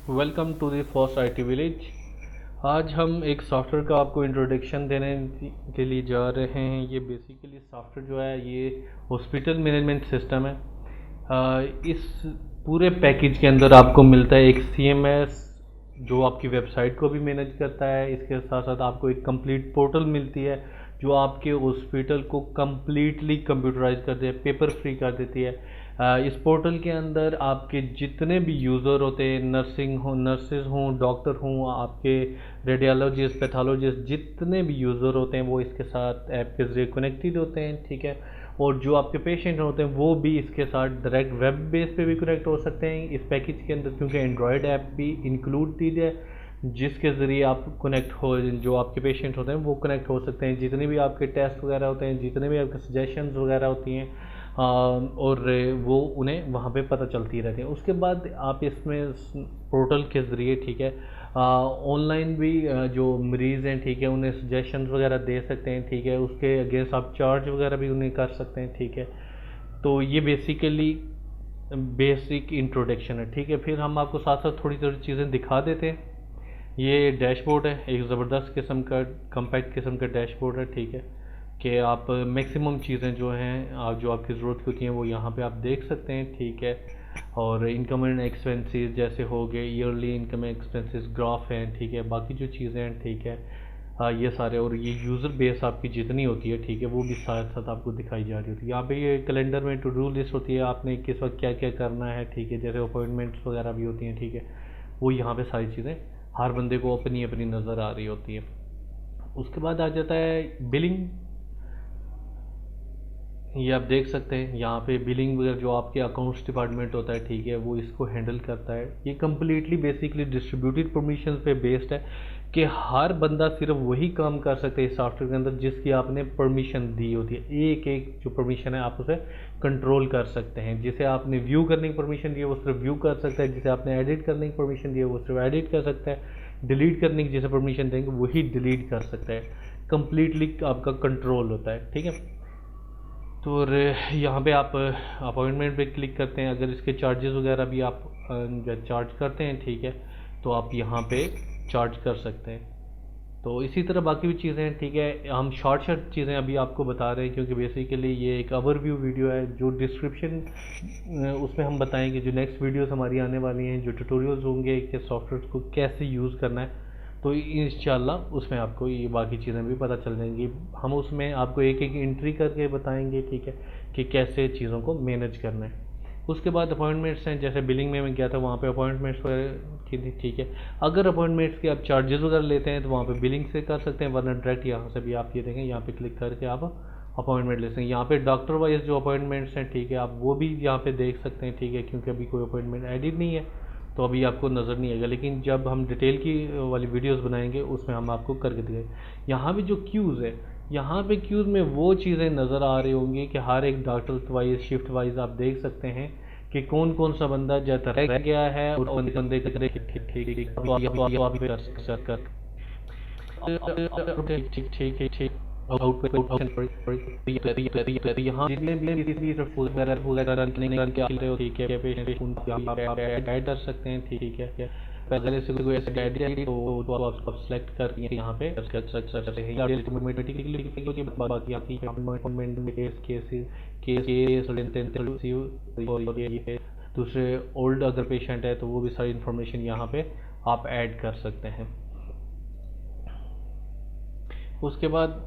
Welcome to the first IT village. आज हम एक सॉफ्टवेयर का आपको इंट्रोडक्शन देने के लिए जा रहे हैं। ये बेसिकली सॉफ्टवेयर जो है ये हॉस्पिटल मैनेजमेंट सिस्टम है। इस पूरे पैकेज के अंदर आपको मिलता है एक सीएमएस जो आपकी वेबसाइट को भी मैनेज करता है। इसके साथ साथ आपको एक कंप्लीट पोर्टल मिलती है जो आपके हॉस्पिटल को कंप्लीटली कंप्यूटराइज कर देती है, पेपर फ्री कर देती है। इस पोर्टल के अंदर आपके जितने भी यूज़र होते हैं, नर्सेज हों, डॉक्टर हों, आपके रेडियोलॉजिस्ट, पैथोलॉजिस्ट, जितने भी यूज़र होते हैं वो इसके साथ ऐप के ज़रिए कनेक्टेड होते हैं, ठीक है। और जो आपके पेशेंट होते हैं वो भी इसके साथ डायरेक्ट वेब बेस पे भी कनेक्ट हो सकते हैं इस पैकेज के अंदर, क्योंकि एंड्रॉयड ऐप भी इंक्लूड दी है जिसके ज़रिए आप कनेक्ट हो, जो आपके पेशेंट होते हैं वो कनेक्ट हो सकते हैं। जितने भी आपके टेस्ट वगैरह होते हैं, जितने भी आपके सजेशंस वगैरह होती हैं, और वो उन्हें वहाँ पे पता चलती रहती है। उसके बाद आप इसमें पोर्टल के ज़रिए, ठीक है, ऑनलाइन भी जो मरीज़ हैं, ठीक है, उन्हें सजेशंस वगैरह दे सकते हैं, ठीक है। उसके अगेंस्ट आप चार्ज वगैरह भी उन्हें कर सकते हैं, ठीक है। तो ये बेसिकली बेसिक इंट्रोडक्शन है, ठीक है। फिर हम आपको साथ साथ थोड़ी थोड़ी चीज़ें दिखा देते हैं। ये डैशबोर्ड है, एक ज़बरदस्त किस्म का कम्पैक्ट किस्म का डैशबोर्ड है, ठीक है, कि आप मैक्सिमम चीज़ें जो हैं जो आपकी ज़रूरत की होती हैं वो यहाँ पे आप देख सकते हैं, ठीक है। और इनकम एंड एक्सपेंसेस जैसे हो गए, yearly income and expenses graph हैं, ठीक है, बाकी जो चीज़ें हैं, ठीक है, ये सारे। और ये यूज़र बेस आपकी जितनी होती है, ठीक है, वो भी साथ साथ आपको दिखाई जा रही होती है। यहाँ पे ये कैलेंडर में टू डू लिस्ट होती है, आपने किस वक्त क्या क्या करना है, ठीक है, जैसे अपॉइंटमेंट्स वगैरह भी होती हैं, ठीक है, वो यहाँ पे सारी चीज़ें हर बंदे को अपनी अपनी नज़र आ रही होती है। उसके बाद आ जाता है बिलिंग। ये आप देख सकते हैं यहाँ पे बिलिंग वगैरह जो आपके अकाउंट्स डिपार्टमेंट होता है, ठीक है, वो इसको हैंडल करता है। ये कम्प्लीटली बेसिकली डिस्ट्रीब्यूटेड परमिशन पे बेस्ड है कि हर बंदा सिर्फ वही काम कर सकता है इस सॉफ्टवेयर के अंदर जिसकी आपने परमिशन दी होती है। एक एक जो परमिशन है आप उसे कंट्रोल कर सकते हैं। जिसे आपने व्यू करने की परमिशन दी है वो सिर्फ व्यू कर सकता है, जिसे आपने एडिट करने की परमिशन दी है वो सिर्फ एडिट कर सकता है, डिलीट करने की जिसे परमिशन देंगे वही डिलीट कर सकता है। कंप्लीटली आपका कंट्रोल होता है, ठीक है। तो और यहाँ पे आप अपॉइंटमेंट पे क्लिक करते हैं। अगर इसके चार्जेस वगैरह भी आप चार्ज करते हैं, ठीक है, तो आप यहाँ पे चार्ज कर सकते हैं। तो इसी तरह बाकी भी चीज़ें हैं, ठीक है। हम शॉर्ट शॉर्ट चीज़ें अभी आपको बता रहे हैं क्योंकि बेसिकली ये एक ओवरव्यू वीडियो है। जो डिस्क्रिप्शन उसमें हम बताएंगे, जो नेक्स्ट वीडियोस हमारी आने वाली हैं, जो ट्यूटोरियल्स होंगे कि सॉफ्टवेयर को कैसे यूज़ करना है, तो इंशाल्लाह उसमें आपको ये बाकी चीज़ें भी पता चल जाएंगी। हम उसमें आपको एक एक एंट्री करके बताएंगे, ठीक है, कि कैसे चीज़ों को मैनेज करना है। उसके बाद अपॉइंटमेंट्स हैं, जैसे बिलिंग में मैं गया था वहाँ पे अपॉइंटमेंट्स वगैरह की थी, ठीक है। अगर अपॉइंटमेंट्स के आप चार्जेस वगैरह लेते हैं तो वहाँ पे बिलिंग से कर सकते हैं, वरना डायरेक्ट यहाँ से भी आप ये देखें, यहाँ पे क्लिक करके आप अपॉइंटमेंट ले सकते हैं। यहाँ पे डॉक्टर वाइज जो अपॉइंटमेंट्स हैं, ठीक है, आप वो भी यहाँ पे देख सकते हैं, ठीक है, क्योंकि अभी कोई अपॉइंटमेंट एडिट नहीं है तो अभी आपको नज़र नहीं आएगा, लेकिन जब हम डिटेल की वाली वीडियोस बनाएंगे उसमें हम आपको करके दिखाएंगे। यहाँ भी जो क्यूज़ है, यहाँ पे क्यूज़ में वो चीज़ें नज़र आ रही होंगी कि हर एक डॉक्टर वाइज शिफ्ट वाइज आप देख सकते हैं कि कौन कौन सा बंदा जाता रह गया है और बंदे ठीक ठीक ठीक ठीक यहाँ जितने भी वगैरह वगैरह निकल के आते हो, ठीक है, पेशेंट उनको यहाँ पे आप ऐड कर सकते हैं, ठीक है। पहले से कोई ऐसे ऐड है तो आप सेलेक्ट करके यहाँ पे सर्च सकते हैं। ऑटोमेटिकली बाकी आपकी अपॉइंटमेंट केस और ये दूसरे ओल्ड अगर पेशेंट है तो वो भी सारी इन्फॉर्मेशन यहाँ पे आप ऐड कर सकते हैं। उसके बाद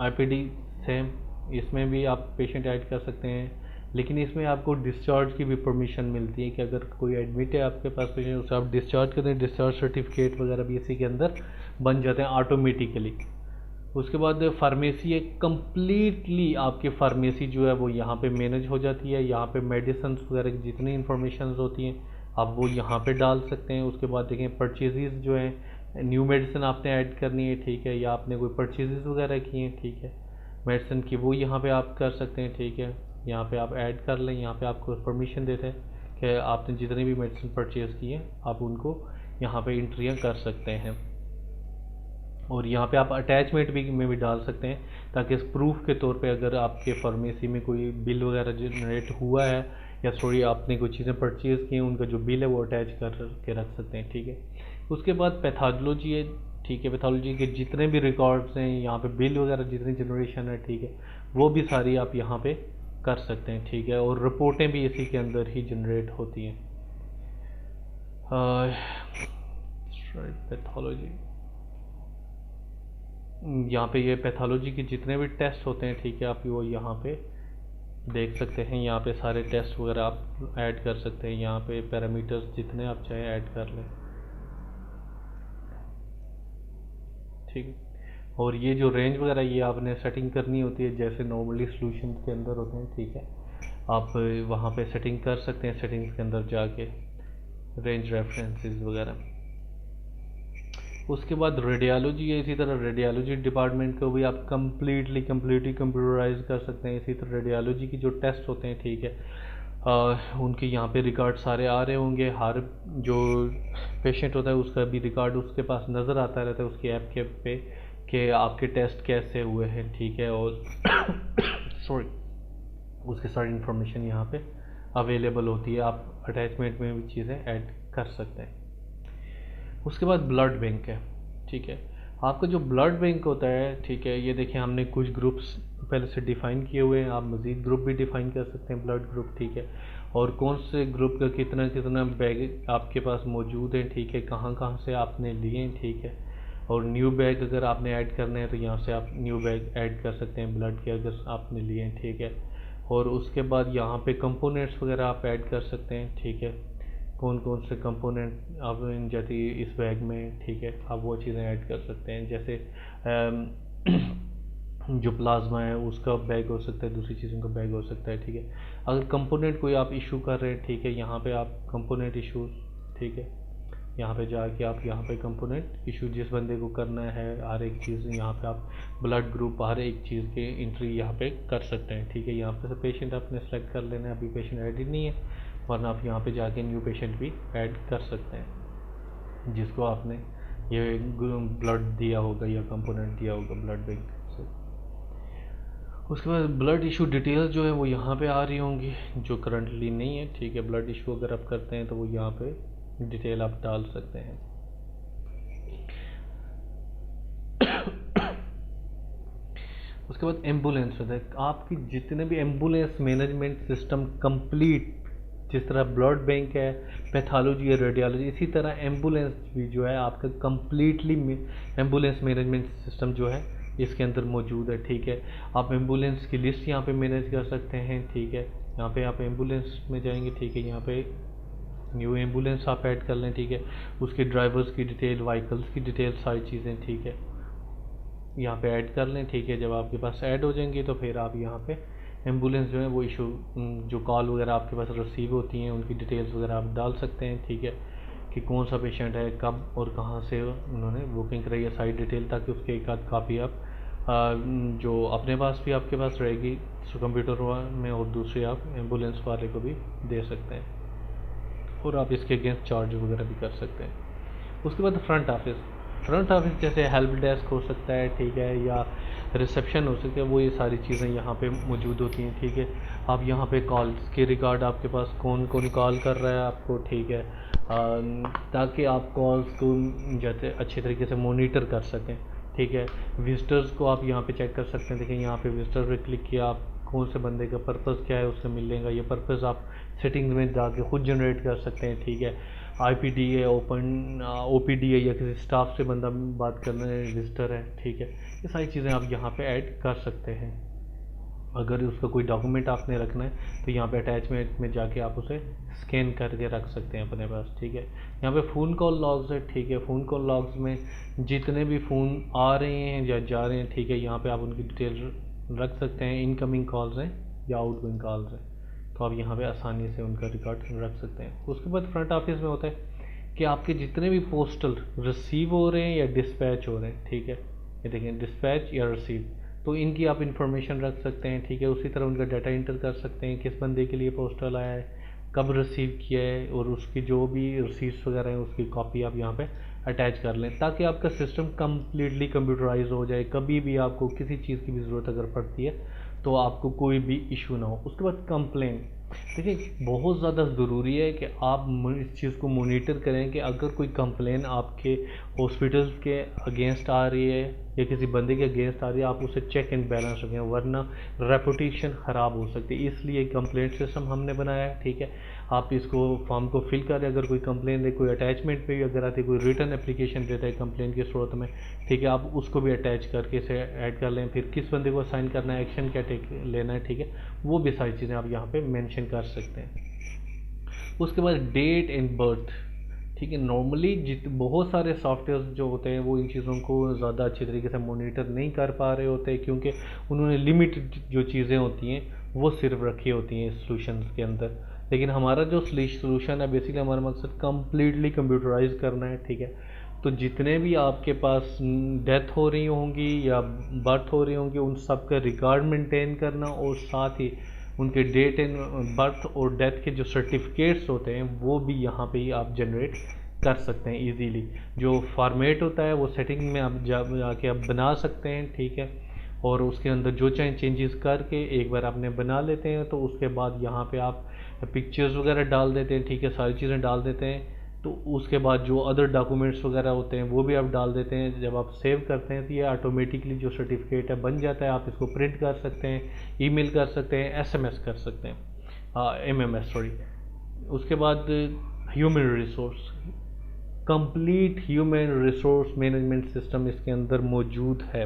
आईपीडी सेम, इसमें भी आप पेशेंट ऐड कर सकते हैं, लेकिन इसमें आपको डिस्चार्ज की भी परमिशन मिलती है कि अगर कोई एडमिट है आपके पास पेशेंट, उसे आप डिस्चार्ज करते हैं, डिस्चार्ज सर्टिफिकेट वगैरह भी इसी के अंदर बन जाते हैं ऑटोमेटिकली। उसके बाद फार्मेसी है, कम्प्लीटली आपकी फार्मेसी जो है वो यहाँ पे मैनेज हो जाती है। यहाँ पे मेडिसिन वगैरह की जितनी इन्फॉर्मेशन होती हैं आप वो यहाँ पे डाल सकते हैं। उसके बाद देखें परचेजेस जो हैं, न्यू मेडिसिन आपने ऐड करनी है, ठीक है, या आपने कोई परचेजेस वगैरह किए हैं, ठीक है, मेडिसिन की, वो यहाँ पे आप कर सकते हैं, ठीक है। यहाँ पे आप ऐड कर लें, यहाँ पे आपको परमिशन देते हैं कि आपने जितनी भी मेडिसिन परचेज़ की है आप उनको यहाँ पे एंट्रियाँ कर सकते हैं। और यहाँ पे आप अटैचमेंट भी में भी डाल सकते हैं ताकि इस प्रूफ के तौर पे अगर आपके फार्मेसी में कोई बिल वगैरह जनरेट हुआ है या सॉरी आपने कोई चीज़ें परचेज़ की हैं उनका जो बिल है वो अटैच कर के रख सकते हैं, ठीक है। उसके बाद पैथोलॉजी है, ठीक है। पैथोलॉजी के जितने भी रिकॉर्ड्स हैं यहाँ पे, बिल वगैरह जितनी जनरेशन है, ठीक है, वो भी सारी आप यहाँ पे कर सकते हैं, ठीक है। और रिपोर्टें भी इसी के अंदर ही जनरेट होती हैं। पैथोलॉजी, यहाँ पे ये पैथोलॉजी के जितने भी टेस्ट होते हैं, ठीक है, आप वो यहाँ पे देख सकते हैं। यहाँ पे सारे टेस्ट वगैरह आप ऐड कर सकते हैं, यहाँ पे पैरामीटर्स जितने आप चाहें ऐड कर लें, ठीक है। और ये जो रेंज वगैरह ये आपने सेटिंग करनी होती है जैसे नॉर्मली सॉल्यूशन के अंदर होते हैं, ठीक है। आप वहाँ पे सेटिंग कर सकते हैं, सेटिंग्स के अंदर जाके रेंज रेफरेंसेस वगैरह। उसके बाद रेडियोलॉजी है, इसी तरह रेडियोलॉजी डिपार्टमेंट को भी आप कम्प्लीटली कंप्यूटराइज कर सकते हैं। इसी तरह रेडियोलॉजी की जो टेस्ट होते हैं, ठीक है, उनके यहाँ पे रिकॉर्ड सारे आ रहे होंगे। हर जो पेशेंट होता है उसका भी रिकॉर्ड उसके पास नज़र आता रहता है उसकी ऐप के पे कि आपके टेस्ट कैसे हुए हैं, ठीक है। और सॉरी उसकी सारी इन्फॉर्मेशन यहाँ पे अवेलेबल होती है, आप अटैचमेंट में भी चीज़ें ऐड कर सकते हैं। उसके बाद ब्लड बैंक है, ठीक है। आपका जो ब्लड बैंक होता है, ठीक है, ये देखिए हमने कुछ ग्रुप्स पहले से डिफ़ाइन किए हुए हैं, आप मज़ीद ग्रुप भी डिफ़ाइन कर सकते हैं, ब्लड ग्रुप, ठीक है। और कौन से ग्रुप का कितना कितना बैग आपके पास मौजूद है, ठीक है, कहाँ कहाँ से आपने लिए हैं, ठीक है। और न्यू बैग अगर आपने ऐड करने हैं तो यहाँ से आप न्यू बैग ऐड कर सकते हैं ब्लड के, अगर आपने लिए हैं, ठीक है। और उसके बाद यहाँ पे कंपोनेंट्स वगैरह आप ऐड कर सकते हैं, ठीक है, कौन कौन से कंपोनेंट आप इन जाती इस बैग में, ठीक है, आप वो चीज़ें ऐड कर सकते हैं। जैसे जो प्लाज्मा है उसका बैग हो सकता है, दूसरी चीज़ों का बैग हो सकता है, ठीक है। अगर कंपोनेंट कोई आप इशू कर रहे हैं, ठीक है, यहाँ पे आप कंपोनेंट इशूज़, ठीक है, यहाँ पे जाके आप यहाँ पे कंपोनेंट इशू जिस बंदे को करना है हर एक चीज़ यहाँ पे आप ब्लड ग्रुप हर एक चीज़ के एंट्री यहाँ पे कर सकते हैं, ठीक है। यहाँ पे से पेशेंट आपने सेलेक्ट कर लेना है, अभी पेशेंट ऐड ही नहीं है, वरना आप यहाँ पे जाके न्यू पेशेंट भी ऐड कर सकते हैं जिसको आपने ये ब्लड दिया होगा या कंपोनेंट दिया होगा ब्लड बैंक से। उसके बाद ब्लड इशू डिटेल्स जो है वो यहाँ पे आ रही होंगी जो करंटली नहीं है, ठीक है। ब्लड इशू अगर आप करते हैं तो वो यहाँ पे डिटेल आप डाल सकते हैं। उसके बाद एम्बुलेंस होता है, आपकी जितने भी एम्बुलेंस मैनेजमेंट सिस्टम कंप्लीट, जिस तरह ब्लड बैंक है, पैथोलॉजी है, रेडियोलॉजी, इसी तरह एम्बुलेंस भी जो है आपका कंप्लीटली एम्बुलेंस मैनेजमेंट सिस्टम जो है इसके अंदर मौजूद है, ठीक है। आप एम्बुलेंस की लिस्ट यहाँ पे मैनेज कर सकते हैं, ठीक है। यहाँ पे आप एम्बुलेंस में जाएंगे, ठीक है, यहाँ पे न्यू एम्बुलेंस आप ऐड कर लें, ठीक है। उसके ड्राइवर्स की डिटेल, व्हीकल्स की डिटेल, सारी चीज़ें, ठीक है, यहाँ पे ऐड कर लें, ठीक है। जब आपके पास ऐड हो जाएंगी तो फिर आप यहाँ पे एम्बुलेंस जो है वो इशू जो कॉल वगैरह आपके पास रिसीव होती हैं उनकी डिटेल्स वगैरह आप डाल सकते हैं, ठीक है, कि कौन सा पेशेंट है, कब और कहाँ से उन्होंने बुकिंग कराई है, सारी डिटेल, ताकि उसके एक आध कापी आप जो अपने पास भी आपके पास रहेगी कंप्यूटर में, और दूसरी आप एम्बुलेंस वाले को भी दे सकते हैं, और आप इसके अगेंस्ट चार्ज वगैरह भी कर सकते हैं। उसके बाद फ्रंट ऑफिस जैसे हेल्प डेस्क हो सकता है, ठीक है, या रिसेप्शन हो सकता है, वो ये सारी चीज़ें यहाँ पे मौजूद होती हैं, ठीक है। आप यहाँ पे कॉल्स के रिकॉर्ड आपके पास कौन कौन कॉल कर रहा है आपको, ठीक है, ताकि आप कॉल्स को जैसे अच्छे तरीके से मोनीटर कर सकें, ठीक है। विजिटर्स को आप यहाँ पे चेक कर सकते हैं, देखिए यहाँ पे विजिटर पे क्लिक किया, आप कौन से बंदे का पर्पज़ क्या है उससे मिलेगा, ये पर्पज़ आप सेटिंग्स में जाके खुद जनरेट कर सकते हैं, ठीक है। आईपीडी है, ओपन ओपीडी है, या किसी स्टाफ से बंदा बात करना है, विजिटर है, ठीक है, ये सारी चीज़ें आप यहाँ पे ऐड कर सकते हैं। अगर उसका कोई डॉक्यूमेंट आपने रखना है तो यहाँ पे अटैचमेंट में जाके आप उसे स्कैन करके रख सकते हैं अपने पास, ठीक है। यहाँ पे फ़ोन कॉल लॉग्स है, ठीक है, फ़ोन कॉल लॉग्स में जितने भी फ़ोन आ रहे हैं या जा रहे हैं, ठीक है, यहाँ पे आप उनकी डिटेल रख सकते हैं, इनकमिंग कॉल्स हैं या आउटगोइंग कॉल्स हैं, तो आप यहाँ पे आसानी से उनका रिकॉर्ड रख सकते हैं। उसके बाद फ्रंट ऑफिस में होता है कि आपके जितने भी पोस्टल रिसीव हो रहे हैं या डिस्पैच हो रहे हैं, ठीक है, ये देखें डिस्पैच या रिसीव, तो इनकी आप इंफॉर्मेशन रख सकते हैं, ठीक है। उसी तरह उनका डाटा इंटर कर सकते हैं, किस बंदे के लिए पोस्टल आया है, कब रिसीव किया है, और उसकी जो भी रिसीट्स वगैरह हैं उसकी कॉपी आप यहाँ पे अटैच कर लें, ताकि आपका सिस्टम कम्प्लीटली कंप्यूटराइज हो जाए। कभी भी आपको किसी चीज़ की भी ज़रूरत अगर पड़ती है तो आपको कोई भी इशू ना हो। उसके बाद कंप्लेन, देखिए बहुत ज़्यादा ज़रूरी है कि आप इस चीज़ को मोनीटर करें कि अगर कोई कंप्लेन आपके हॉस्पिटल के अगेंस्ट आ रही है या किसी बंदे के अगेंस्ट आ रही है, आप उसे चेक एंड बैलेंस रखें, वरना रेपुटेशन ख़राब हो सकती है। इसलिए कंप्लेंट सिस्टम हमने बनाया है, ठीक है। आप इसको फॉर्म को फिल करें, अगर कोई कंप्लेन दे, कोई अटैचमेंट पे भी अगर आती है, कोई रिटर्न एप्लीकेशन देता है कंप्लेन की सूरत में, ठीक है, आप उसको भी अटैच करके इसे ऐड कर लें। फिर किस बंदे को साइन करना है, एक्शन क्या टेक लेना है, ठीक है, वो भी सारी चीज़ें आप यहाँ पे मेंशन कर सकते हैं। उसके बाद डेट एंड बर्थ, ठीक है। नॉर्मली बहुत सारे सॉफ्टवेयर जो होते हैं वो इन चीज़ों को ज़्यादा अच्छी तरीके से मॉनिटर नहीं कर पा रहे होते हैं, क्योंकि उन्होंने लिमिटेड जो चीज़ें होती हैं वो सिर्फ रखी होती हैं सॉल्यूशंस के अंदर। लेकिन हमारा जो सॉल्यूशन है, बेसिकली हमारा मकसद कम्प्लीटली कंप्यूटराइज करना है, ठीक है। तो जितने भी आपके पास डेथ हो रही होंगी या बर्थ हो रही होंगी, उन सब का रिकॉर्ड मेंटेन करना, और साथ ही उनके डेट एंड बर्थ और डेथ के जो सर्टिफिकेट्स होते हैं वो भी यहाँ पे ही आप जनरेट कर सकते हैं इजीली। जो फॉर्मेट होता है वो सेटिंग में आप जाके आप बना सकते हैं, ठीक है। और उसके अंदर जो चाहे चेंजेस करके एक बार आपने बना लेते हैं, तो उसके बाद यहाँ पे आप पिक्चर्स वगैरह डाल देते हैं, ठीक है, सारी चीज़ें डाल देते हैं। तो उसके बाद जो अदर डॉक्यूमेंट्स वगैरह होते हैं वो भी आप डाल देते हैं। जब आप सेव करते हैं तो ये ऑटोमेटिकली जो सर्टिफिकेट है बन जाता है। आप इसको प्रिंट कर सकते हैं, ईमेल कर सकते हैं, एसएमएस कर सकते हैं, एमएमएस सॉरी। उसके बाद human resource, complete human resource management system इसके अंदर मौजूद है।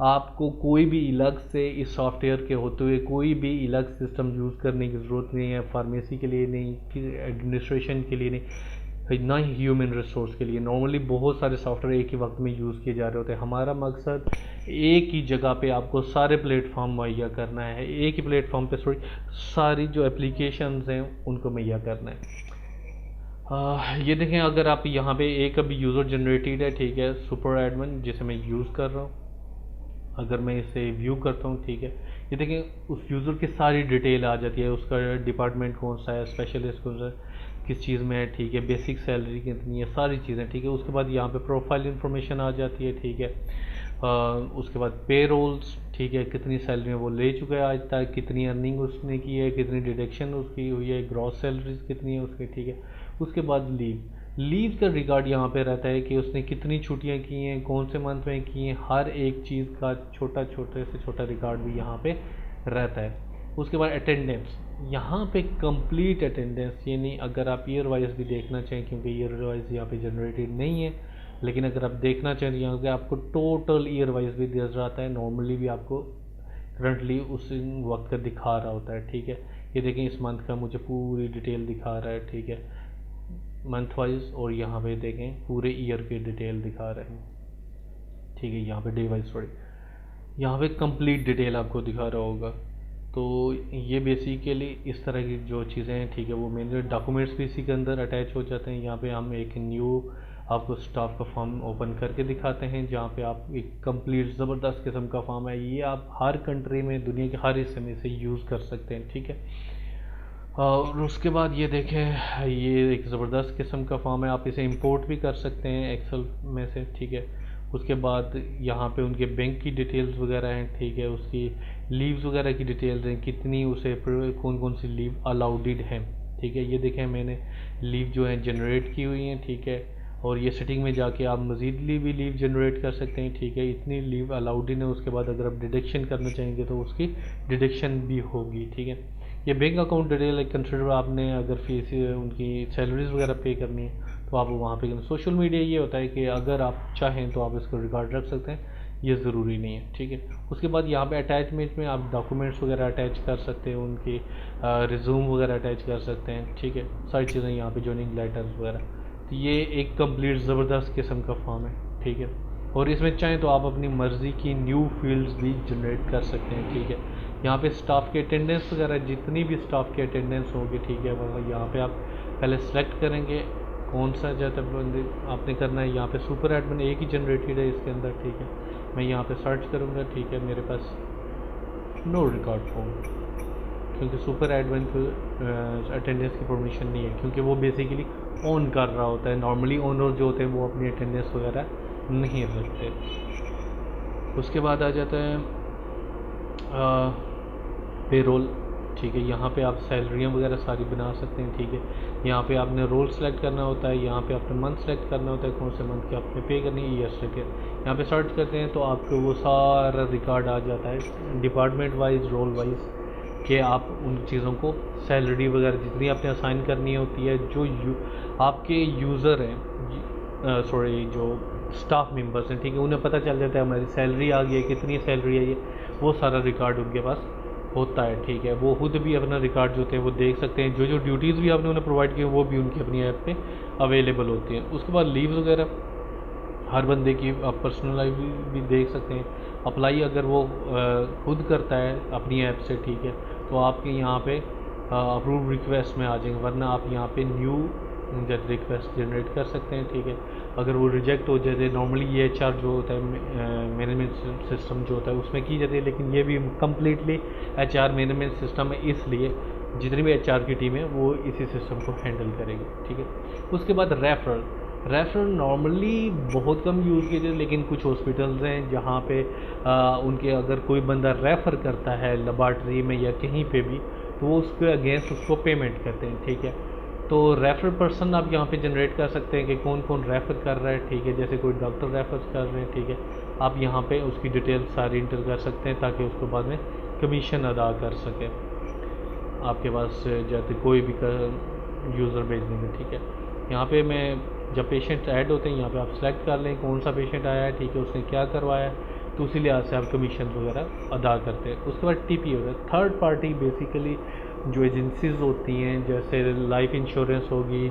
आपको कोई भी अलग से इस सॉफ्टवेयर के होते हुए कोई भी अलग सिस्टम यूज़ करने की ज़रूरत नहीं है, फार्मेसी के लिए नहीं, एडमिनिस्ट्रेशन के लिए नहीं, ना ही ह्यूमन रिसोर्स के लिए। नॉर्मली बहुत सारे सॉफ्टवेयर एक ही वक्त में यूज़ किए जा रहे होते हैं। हमारा मकसद एक ही जगह पे आपको सारे प्लेटफॉर्म मुहैया करना है, एक ही प्लेटफॉर्म पे सारी जो एप्लीकेशंस हैं उनको मुहैया करना है। ये देखें, अगर आप यहाँ पे एक अभी यूज़र जनरेटेड है, ठीक है, सुपर एडमिन जिसे मैं यूज़ कर रहा हूँ। अगर मैं इसे व्यू करता हूँ, ठीक है, ये देखें उस यूज़र की सारी डिटेल आ जाती है, उसका डिपार्टमेंट कौन सा है, स्पेशलिस्ट कौन सा है, किस चीज़ में है, ठीक है, बेसिक सैलरी कितनी है, सारी चीज़ें, ठीक है। उसके बाद यहाँ पे प्रोफाइल इन्फॉर्मेशन आ जाती है, ठीक है। उसके बाद पे रोल्स, ठीक है, कितनी सैलरी में वो ले चुका है आज तक, कितनी अर्निंग उसने की है, कितनी डिडक्शन उसकी हुई है, ग्रॉस सैलरीज कितनी है उसकी, ठीक है। उसके बाद लीव का रिकॉर्ड यहाँ पे रहता है कि उसने कितनी छुट्टियाँ की हैं, कौन से मंथ में की हैं, हर एक चीज़ का छोटे से छोटा रिकॉर्ड भी यहाँ पे रहता है। उसके बाद अटेंडेंस, यहाँ पे कंप्लीट अटेंडेंस, यानी अगर आप ईयर वाइज भी देखना चाहें, क्योंकि ईयर वाइज यहाँ पे जनरेटेड नहीं है, लेकिन अगर आप देखना चाहें यहाँ पे आपको टोटल ईयर वाइज भी दिया जाता है। नॉर्मली भी आपको करंटली उस वक्त का दिखा रहा होता है, ठीक है। ये देखें इस मंथ का मुझे पूरी डिटेल दिखा रहा है, ठीक है, मंथ वाइज। और यहाँ पे देखें पूरे ईयर की डिटेल दिखा रहे हैं, ठीक है। यहाँ पे डे वाइज सॉरी, यहाँ पे कंप्लीट डिटेल आपको दिखा रहा होगा। तो ये बेसिकली इस तरह की जो चीज़ें हैं, ठीक है, वो मेरे डॉक्यूमेंट्स भी इसी के अंदर अटैच हो जाते हैं। यहाँ पे हम एक न्यू आपको स्टाफ का फॉर्म ओपन करके दिखाते हैं, जहाँ पे आप एक कंप्लीट ज़बरदस्त किस्म का फॉर्म है। ये आप हर कंट्री में, दुनिया के हर हिस्से में इसे यूज़ कर सकते हैं, ठीक है। और उसके बाद ये देखें, ये एक ज़बरदस्त किस्म का फॉर्म है, आप इसे इंपोर्ट भी कर सकते हैं एक्सेल में से, ठीक है। उसके बाद यहाँ पे उनके बैंक की डिटेल्स वगैरह हैं, ठीक है, उसकी लीव्स वगैरह की डिटेल्स हैं, कितनी उसे कौन कौन सी लीव अलाउडेड हैं, ठीक है। ये देखें मैंने लीव जो है जनरेट की हुई हैं, ठीक है। और ये सेटिंग में जाके आप मज़ीद भी लीव जनरेट कर सकते हैं, ठीक है, इतनी लीव अलाउडेड है। उसके बाद अगर आप डिडक्शन करना चाहेंगे तो उसकी डिडक्शन भी होगी, ठीक है। ये बैंक अकाउंट डिटेल कंसिडर, आपने अगर फीस उनकी सैलरीज वगैरह पे करनी है तो आप वहाँ पे सोशल मीडिया ये होता है कि अगर आप चाहें तो आप इसको रिकॉर्ड रख सकते हैं, ये ज़रूरी नहीं है, ठीक है। उसके बाद यहाँ पे अटैचमेंट में आप डॉक्यूमेंट्स वगैरह अटैच कर सकते हैं, उनकी रिज्यूम वगैरह अटैच कर सकते हैं, ठीक है, सारी चीज़ें यहाँ पे जॉइनिंग लेटर्स वगैरह। तो ये एक कंप्लीट ज़बरदस्त किस्म का फॉर्म है, ठीक है। और इसमें चाहें तो आप अपनी मर्ज़ी की न्यू फील्ड्स भी जनरेट कर सकते हैं, ठीक है। यहाँ पे स्टाफ के अटेंडेंस वगैरह, जितनी भी स्टाफ की अटेंडेंस होगी, ठीक है, वह यहाँ पे आप पहले सेलेक्ट करेंगे कौन सा ज़्यादा बंदे आपने करना है। यहाँ पे सुपर एडमिन एक ही जनरेटेड है इसके अंदर, ठीक है। मैं यहाँ पे सर्च करूँगा, ठीक है, मेरे पास नो रिकॉर्ड फॉर्म, क्योंकि सुपर एडमिन को अटेंडेंस की परमिशन नहीं है, क्योंकि वो बेसिकली ऑन कर रहा होता है। नॉर्मली ओनर जो होते हैं वो अपनी अटेंडेंस वगैरह नहीं रखते। उसके बाद आ जाता है पेरोल, ठीक है। यहाँ पे आप सैलरियाँ वगैरह सारी बना सकते हैं, ठीक है। यहाँ पे आपने रोल सेलेक्ट करना होता है, यहाँ पे आपने मंथ सेलेक्ट करना होता है, कौन से मंथ की आपने पे करनी है, ईयर सेलेक्ट है। यहाँ पे सर्च करते हैं तो आपको वो सारा रिकॉर्ड आ जाता है डिपार्टमेंट वाइज, रोल वाइज, कि आप उन चीज़ों को सैलरी वगैरह जितनी आपने असाइन करनी होती है, जो आपके यूज़र हैं, सॉरी जो स्टाफ मेंबर्स हैं, ठीक है, उन्हें पता चल जाता है हमारी सैलरी आ गई है, कितनी सैलरी आई है, वो सारा रिकॉर्ड उनके पास होता है, ठीक है। वो खुद भी अपना रिकॉर्ड जो होते हैं वो देख सकते हैं, जो जो ड्यूटीज़ भी आपने उन्हें प्रोवाइड की वो भी उनकी अपनी ऐप पे अवेलेबल होती हैं। उसके बाद लीव्स वगैरह हर बंदे की आप पर्सनल लाइफ भी देख सकते हैं। अप्लाई अगर वो खुद करता है अपनी ऐप से, ठीक है, तो आपके यहाँ पे अप्रूव रिक्वेस्ट में आ जाएंगे, वरना आप यहाँ पे न्यू रिक्वेस्ट जनरेट कर सकते हैं, ठीक है। अगर वो रिजेक्ट हो जाते, नॉर्मली ये HR जो होता है मैनेजमेंट सिस्टम जो होता है उसमें की जाती है, लेकिन ये भी कम्प्लीटली HR मैनेजमेंट सिस्टम है, इसलिए जितनी भी HR की टीम है वो इसी सिस्टम को हैंडल करेगी, ठीक है। उसके बाद रेफरल नॉर्मली बहुत कम यूज़ किए जाते, लेकिन कुछ हॉस्पिटल्स हैं जहाँ पे उनके अगर कोई बंदा रेफ़र करता है लेबॉर्ट्री में या कहीं पे भी, तो वो उसके अगेंस्ट उसको पेमेंट करते हैं, ठीक है। तो रेफर पर्सन आप यहाँ पे जनरेट कर सकते हैं कि कौन कौन रेफ़र कर रहा है, ठीक है। जैसे कोई डॉक्टर रेफ़र कर रहे हैं, ठीक है, आप यहाँ पे उसकी डिटेल सारी इंटर कर सकते हैं ताकि उसको बाद में कमीशन अदा कर सके आपके पास जैसे कोई भी यूज़र भेजने में, ठीक है। यहाँ पे मैं जब पेशेंट ऐड होते हैं यहाँ पे आप सेलेक्ट कर लें कौन सा पेशेंट आया है, ठीक है, उसने क्या करवाया है, तो उसी लिहाज से आप कमीशन वगैरह अदा करते हैं। उसके बाद TP होगा, थर्ड पार्टी बेसिकली जो एजेंसीज़ होती हैं, जैसे लाइफ इंश्योरेंस होगी,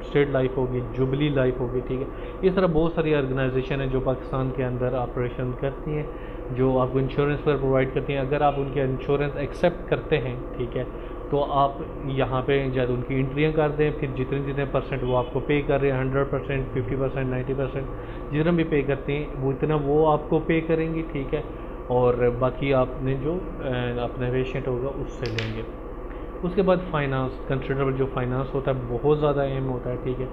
स्टेट लाइफ होगी, जुबली लाइफ होगी, ठीक है। इस तरह बहुत सारी ऑर्गेनाइजेशन है जो पाकिस्तान के अंदर ऑपरेशन करती हैं, जो आपको इंश्योरेंस पर प्रोवाइड करती हैं। अगर आप उनके इंश्योरेंस एक्सेप्ट करते हैं, ठीक है, तो आप यहाँ पे जब उनकी एंट्रियाँ कर दें, फिर जितने जितने परसेंट वो आपको पे कर रहे हैं, 100%, 50%, 90%, जितना भी पे करते हैं वो इतना वो आपको पे करेंगी, ठीक है। और बाकी आपने जो अपना पेशेंट होगा उससे लेंगे। उसके बाद फाइनेंस, कंसिडरेबल जो फाइनेंस होता है बहुत ज़्यादा अहम होता है, ठीक है,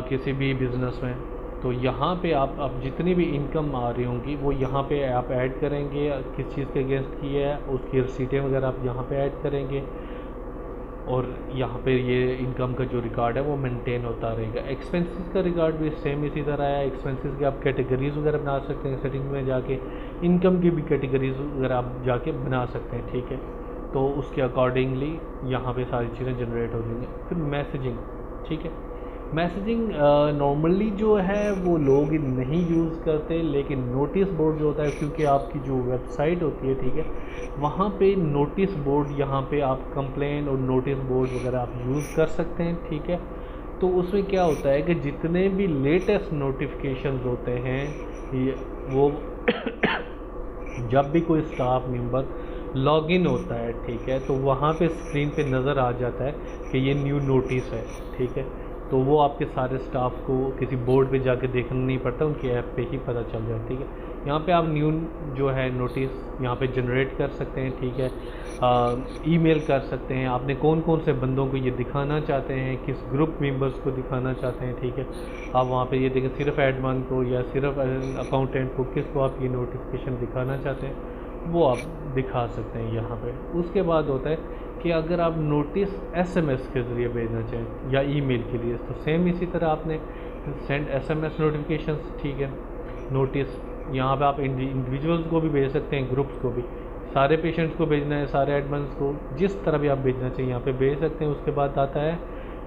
किसी भी बिज़नेस में। तो यहाँ पे आप जितनी भी इनकम आ रही होंगी वो यहाँ पे आप ऐड करेंगे, किस चीज़ के अगेंस्ट की है उसकी रसीटें वगैरह आप यहाँ पे ऐड करेंगे, और यहाँ पे ये इनकम का जो रिकॉर्ड है वो मेंटेन होता रहेगा। एक्सपेंसेस का रिकॉर्ड भी सेम इसी तरह है। एक्सपेंसेस के आप कैटेगरीज वगैरह बना सकते हैं सेटिंग में जाके, इनकम की भी कैटेगरीज वगैरह आप जाके बना सकते हैं, ठीक है। तो उसके अकॉर्डिंगली यहाँ पे सारी चीज़ें जनरेट हो जाएंगी। फिर मैसेजिंग, ठीक है। मैसेजिंग नॉर्मली जो है वो लोग नहीं यूज़ करते, लेकिन नोटिस बोर्ड जो होता है, क्योंकि आपकी जो वेबसाइट होती है, ठीक है, वहाँ पे नोटिस बोर्ड, यहाँ पे आप कंप्लेन और नोटिस बोर्ड वगैरह आप यूज़ कर सकते हैं, ठीक है। तो उसमें क्या होता है कि जितने भी लेटेस्ट नोटिफिकेशंस होते हैं ये वो जब भी कोई स्टाफ मेंबर लॉगिन होता है, ठीक है, तो वहाँ पे स्क्रीन पे नज़र आ जाता है कि ये न्यू नोटिस है, ठीक है। तो वो आपके सारे स्टाफ को किसी बोर्ड पे जाके देखना नहीं पड़ता, उनकी ऐप पे ही पता चल जाता है, ठीक है। यहाँ पे आप न्यू जो है नोटिस यहाँ पे जनरेट कर सकते हैं, ठीक है। ईमेल कर सकते हैं, आपने कौन कौन से बंदों को ये दिखाना चाहते हैं, किस ग्रुप मेंबर्स को दिखाना चाहते हैं, ठीक है। आप वहाँ पे ये देखें सिर्फ एडमिन को या सिर्फ अकाउंटेंट को, किसको आप ये नोटिफिकेशन दिखाना चाहते हैं वो आप दिखा सकते हैं यहाँ पे। उसके बाद होता है कि अगर आप नोटिस SMS के ज़रिए भेजना चाहें या ईमेल के लिए, तो सेम इसी तरह आपने सेंड SMS नोटिफिकेशंस, ठीक है। नोटिस यहाँ पे आप इंडिविजुअल्स को भी भेज सकते हैं, ग्रुप्स को भी, सारे पेशेंट्स को भेजना है, सारे एडमिन्स को, जिस तरह भी आप भेजना चाहिए यहाँ पे भेज सकते हैं। उसके बाद आता है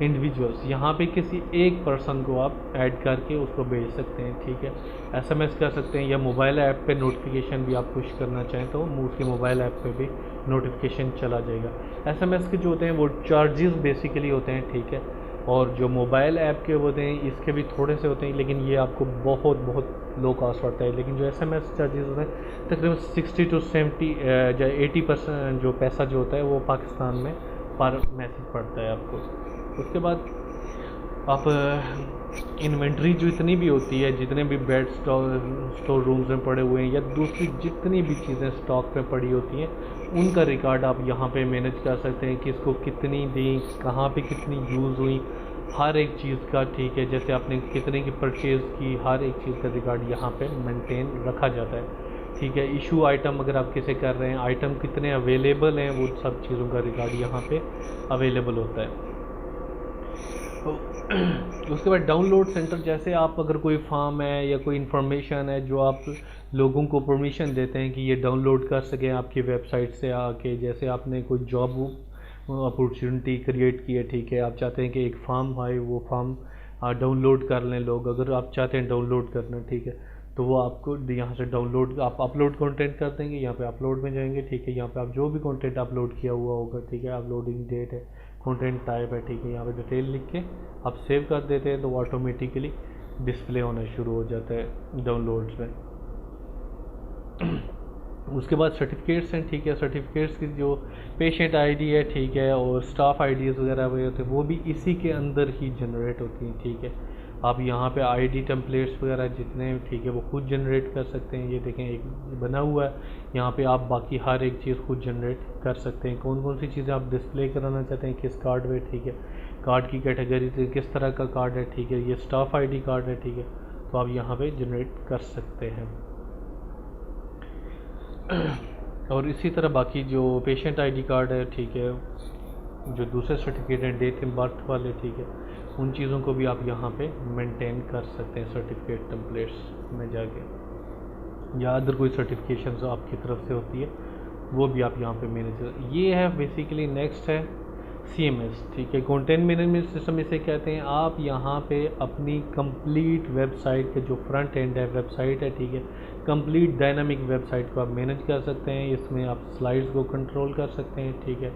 इंडिविजुअल्स, यहाँ पे किसी एक पर्सन को आप ऐड करके उसको भेज सकते हैं, ठीक है। SMS कर सकते हैं, या मोबाइल ऐप पे नोटिफिकेशन भी आप पुश करना चाहें तो उसके मोबाइल ऐप पे भी नोटिफिकेशन चला जाएगा। SMS के जो होते हैं वो चार्जेस बेसिकली होते हैं, ठीक है, और जो मोबाइल ऐप के होते हैं इसके भी थोड़े से होते हैं, लेकिन ये आपको बहुत बहुत लो कॉस्ट पड़ता है। लेकिन जो SMS चार्जेस होते हैं तकरीबन 60 to 70 या 80% जो पैसा जो होता है वो पाकिस्तान में पर मैसेज पड़ता है आपको। उसके बाद आप इन्वेंट्री जो इतनी भी होती है, जितने भी बेड स्टोर रूम्स में पड़े हुए हैं या दूसरी जितनी भी चीज़ें स्टॉक में पड़ी होती हैं उनका रिकॉर्ड आप यहाँ पे मैनेज कर सकते हैं, किसको कितनी दी, कहाँ पे कितनी यूज़ हुई, हर एक चीज़ का, ठीक है। जैसे आपने कितने की परचेज़ की, हर एक चीज़ का रिकॉर्ड यहाँ पे मेंटेन रखा जाता है, ठीक है। इशू आइटम अगर आप किसे कर रहे हैं, आइटम कितने अवेलेबल हैं, वो सब चीज़ों का रिकॉर्ड यहाँ पे अवेलेबल होता है। तो उसके बाद डाउनलोड सेंटर, जैसे आप अगर कोई फॉर्म है या कोई इन्फॉर्मेशन है जो आप लोगों को परमिशन देते हैं कि ये डाउनलोड कर सकें आपकी वेबसाइट से आके, जैसे आपने कोई जॉब अपॉर्चुनिटी क्रिएट की है, ठीक है, आप चाहते हैं कि एक फॉर्म आए, वो फॉर्म डाउनलोड कर लें लोग, अगर आप चाहते हैं डाउनलोड करना, ठीक है, तो वो आपको यहाँ से डाउनलोड, आप अपलोड कंटेंट कर देंगे, यहाँ पे अपलोड में जाएंगे, ठीक है, यहाँ पे आप जो भी कंटेंट अपलोड किया हुआ होगा, ठीक है, अपलोडिंग डेट है, कंटेंट टाइप है, ठीक है, यहाँ पे डिटेल लिख के आप सेव कर देते हैं तो ऑटोमेटिकली डिस्प्ले होना शुरू हो जाता है डाउनलोड्स में। उसके बाद सर्टिफिकेट्स हैं, ठीक है, सर्टिफिकेट्स की जो पेशेंट आईडी है, ठीक है, और स्टाफ आईडीज़ वगैरह वो होते हैं, वो भी इसी के अंदर ही जनरेट होती हैं, ठीक है। आप यहाँ पे आईडी टेम्पलेट्स वगैरह जितने, ठीक है, वो खुद जनरेट कर सकते हैं। ये देखें एक बना हुआ है, यहाँ पे आप बाकी हर एक चीज़ खुद जनरेट कर सकते हैं। कौन कौन सी चीज़ें आप डिस्प्ले कराना चाहते हैं किस कार्ड में, ठीक है, कार्ड की कैटेगरी से किस तरह का कार्ड है, ठीक है, ये स्टाफ आईडी कार्ड है, ठीक है, तो आप यहाँ पे जनरेट कर सकते हैं। और इसी तरह बाकी जो पेशेंट आईडी कार्ड है, ठीक है, जो दूसरे सर्टिफिकेट हैं डेट एंड बर्थ वाले, ठीक है, उन चीज़ों को भी आप यहाँ पे मेंटेन कर सकते हैं सर्टिफिकेट टेम्पलेट्स में जाके, या अदर कोई सर्टिफिकेशन आपकी तरफ से होती है वो भी आप यहाँ पे मैनेज कर। ये है बेसिकली। नेक्स्ट है CMS, ठीक है, कंटेंट मैनेजमेंट सिस्टम इसे कहते हैं। आप यहाँ पे अपनी कंप्लीट वेबसाइट के जो फ्रंट एंड है, वेबसाइट है, ठीक है, कंप्लीट डायनामिक वेबसाइट को आप मैनेज कर सकते हैं। इसमें आप स्लाइड्स को कंट्रोल कर सकते हैं, ठीक है,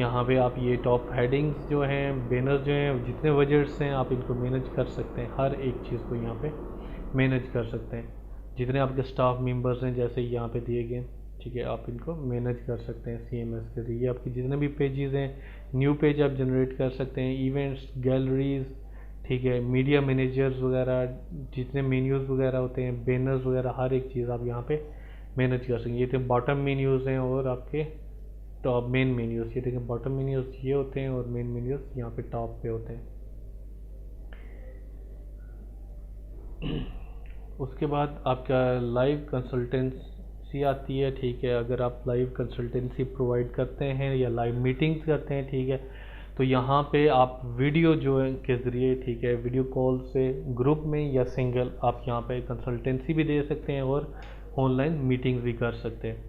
यहाँ पे आप ये टॉप हेडिंग्स जो हैं, बैनर्स जो हैं, जितने बजट्स हैं, आप इनको मैनेज कर सकते हैं। हर एक चीज़ को यहाँ पे मैनेज कर सकते हैं। जितने आपके स्टाफ मेंबर्स हैं जैसे यहाँ पे दिए गए, ठीक है, आप इनको मैनेज कर सकते हैं CMS के जरिए। आपके जितने भी पेजेस हैं, न्यू पेज आप जनरेट कर सकते हैं, इवेंट्स, गैलरीज, ठीक है, मीडिया मैनेजर्स वगैरह, जितने मेन्यूज़ वगैरह होते हैं, बैनर्स वगैरह, हर एक चीज़ आप यहाँ पे मैनेज कर सकेंगे। ये तो बॉटम मेन्यूज़ हैं और आपके टॉप मेन मेन्यूज़। ये देखें बॉटम मेन्यूज़ ये होते हैं और मेन मेन्यूज़ यहाँ पे टॉप पे होते हैं। उसके बाद आपका लाइव कंसल्टेंसी आती है, ठीक है, अगर आप लाइव कंसल्टेंसी प्रोवाइड करते हैं या लाइव मीटिंग्स करते हैं, ठीक है, तो यहाँ पे आप वीडियो जो है के ज़रिए, ठीक है, वीडियो कॉल से ग्रुप में या सिंगल आप यहाँ पे कंसल्टेंसी भी दे सकते हैं और ऑनलाइन मीटिंग्स भी कर सकते हैं।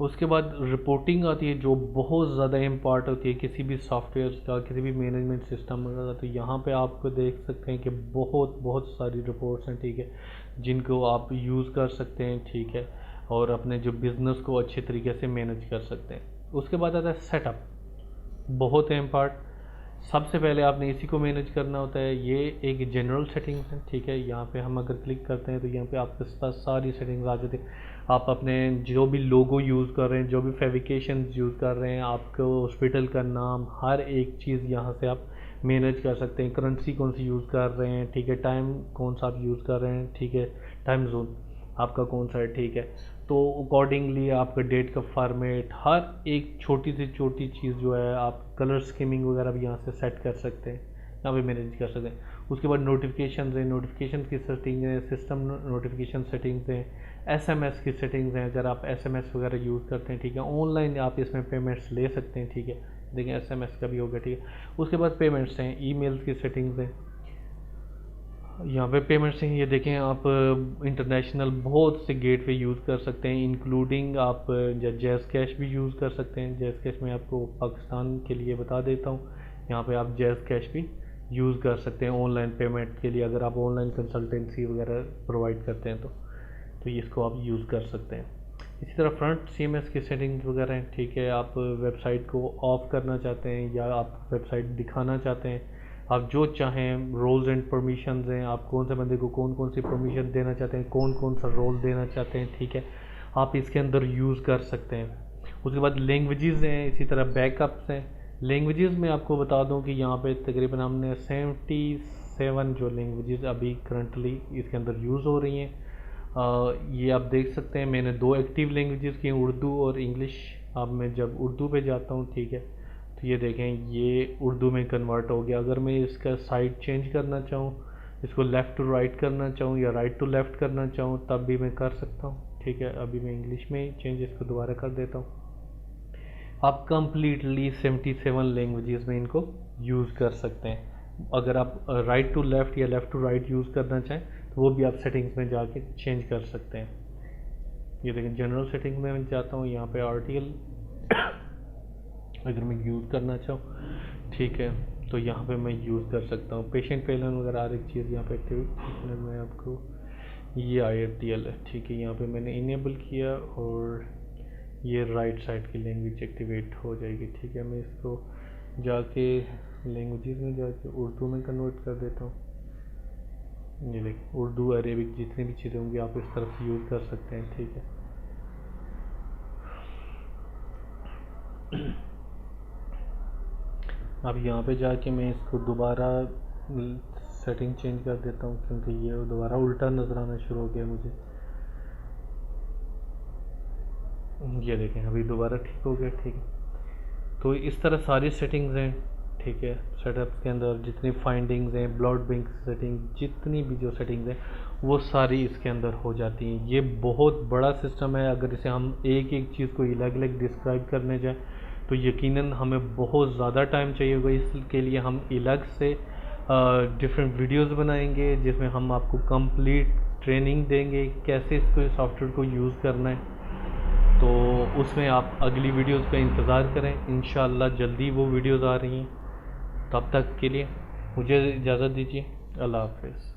उसके बाद रिपोर्टिंग आती है जो बहुत ज़्यादा इम्पॉर्टेंट होती है किसी भी सॉफ्टवेयर का, किसी भी मैनेजमेंट सिस्टम का। तो यहाँ पे आप देख सकते हैं कि बहुत बहुत सारी रिपोर्ट्स हैं, ठीक है, जिनको आप यूज़ कर सकते हैं, ठीक है, और अपने जो बिज़नेस को अच्छे तरीके से मैनेज कर सकते हैं। उसके बाद आता है सेटअप, बहुत इम्पॉर्टेंट। सबसे पहले आपने इसी को मैनेज करना होता है। ये एक जनरल सेटिंग्स है, ठीक है, यहाँ पे हम अगर क्लिक करते हैं तो यहाँ पे आपके पास सारी सेटिंग्स आ जाती है। आप अपने जो भी लोगो यूज़ कर रहे हैं, जो भी फेविकेशन यूज़ कर रहे हैं, आपको हॉस्पिटल का नाम, हर एक चीज़ यहाँ से आप मैनेज कर सकते हैं। करेंसी कौन सी यूज़ कर रहे हैं, ठीक है, टाइम कौन सा आप यूज़ कर रहे हैं, ठीक है, टाइम जोन आपका कौन सा है, ठीक है, तो अकॉर्डिंगली आपका डेट का फॉर्मेट, हर एक छोटी से छोटी चीज़ जो है, आप कलर स्कीमिंग वगैरह भी यहाँ से सेट कर सकते हैं, यहाँ पे मैनेज कर सकते हैं। उसके बाद नोटिफिकेशन है, नोटिफिकेशन की सेटिंग है, सिस्टम नोटिफिकेशन सेटिंग्स हैं, SMS की सेटिंग्स हैं, अगर आप SMS वगैरह यूज़ करते हैं, ठीक है, ऑनलाइन आप इसमें पेमेंट्स ले सकते हैं, ठीक है, देखिए SMS का भी होगा, ठीक है। उसके बाद पेमेंट्स हैं, ईमेल्स की सेटिंग्स हैं, यहाँ पे पेमेंट्स हैं, ये देखें आप इंटरनेशनल बहुत से गेटवे यूज़ कर सकते हैं, इंक्लूडिंग आप जैज़ कैश भी यूज़ कर सकते हैं। जैज़ कैश मैं आपको पाकिस्तान के लिए बता देता हूँ, यहाँ पे आप जैज़ कैश भी यूज़ कर सकते हैं ऑनलाइन पेमेंट के लिए, अगर आप ऑनलाइन कंसल्टेंसी वगैरह प्रोवाइड करते हैं तो इसको आप यूज़ कर सकते हैं। इसी तरह फ्रंट CMS की सेटिंग्स वगैरह हैं, ठीक है, आप वेबसाइट को ऑफ करना चाहते हैं या आप वेबसाइट दिखाना चाहते हैं, आप जो चाहें, रोल्स एंड परमिशंस हैं, आप कौन से बंदे को कौन कौन सी परमिशन देना चाहते हैं, कौन कौन सा रोल देना चाहते हैं, ठीक है, आप इसके अंदर यूज़ कर सकते हैं। उसके बाद लैंग्वेजेस हैं, इसी तरह बैकअप्स हैं। लैंग्वेजेस में आपको बता दूं कि यहाँ पे तकरीबन हमने 77 जो लैंग्वेजेस अभी करंटली इसके अंदर यूज़ हो रही हैं। ये आप देख सकते हैं, मैंने 2 एक्टिव लैंग्वेजेस की, उर्दू और इंग्लिश। अब मैं जब उर्दू पे जाता हूँ, ठीक है, तो ये देखें ये उर्दू में कन्वर्ट हो गया। अगर मैं इसका साइड चेंज करना चाहूँ, इसको लेफ़्ट टू राइट करना चाहूँ या राइट टू लेफ़्ट करना चाहूँ, तब भी मैं कर सकता हूँ। ठीक है, अभी मैं इंग्लिश में चेंजेस को दोबारा कर देता हूँ। आप कंप्लीटली 77 लैंग्वेजेस में इनको यूज़ कर सकते हैं। अगर आप राइट टू लेफ़्ट या लेफ़्ट टू राइट यूज़ करना चाहें तो वो भी आप सेटिंग्स में जाके चेंज कर सकते हैं। ये देखें, जनरल सेटिंग में मैं जाता हूँ, यहाँ पे आर्टिकल अगर मैं यूज़ करना चाहूँ, ठीक है, तो यहाँ पे मैं यूज़ कर सकता हूँ। पेशेंट पेलन वगैरह हर एक चीज़ यहाँ पे एक्टिव, मैं आपको ये IRTL है, ठीक है, यहाँ पे मैंने इनेबल किया और ये राइट साइड की लैंग्वेज एक्टिवेट हो जाएगी। ठीक है, मैं इसको जाके लैंग्वेजेस में जाके उर्दू में कन्वर्ट कर देता हूँ। ये देखिए, उर्दू अरेबिक जितनी भी चीज़ें होंगी आप इस तरह से यूज़ कर सकते हैं। ठीक है, अब यहाँ पे जाके मैं इसको दोबारा सेटिंग चेंज कर देता हूँ क्योंकि ये दोबारा उल्टा नज़र आना शुरू हो गया मुझे। ये देखें, अभी दोबारा ठीक हो गया। ठीक है, तो इस तरह सारी सेटिंग्स हैं। ठीक है, सेटअप के अंदर जितनी फाइंडिंग्स हैं, ब्लॉड बैंक सेटिंग, जितनी भी जो सेटिंग्स हैं वो सारी इसके अंदर हो जाती हैं। ये बहुत बड़ा सिस्टम है, अगर इसे हम एक एक चीज़ को अलग अलग डिस्क्राइब करने जाएँ तो यकीनन हमें बहुत ज़्यादा टाइम चाहिए होगा। इसके लिए हम अलग से डिफरेंट वीडियोस बनाएंगे जिसमें हम आपको कंप्लीट ट्रेनिंग देंगे कैसे इसको सॉफ्टवेयर को यूज़ करना है। तो उसमें आप अगली वीडियोस का इंतज़ार करें, इंशाअल्लाह जल्दी वो वीडियोस आ रही हैं। तब तक के लिए मुझे इजाज़त दीजिए, अल्लाह हाफ़िज़।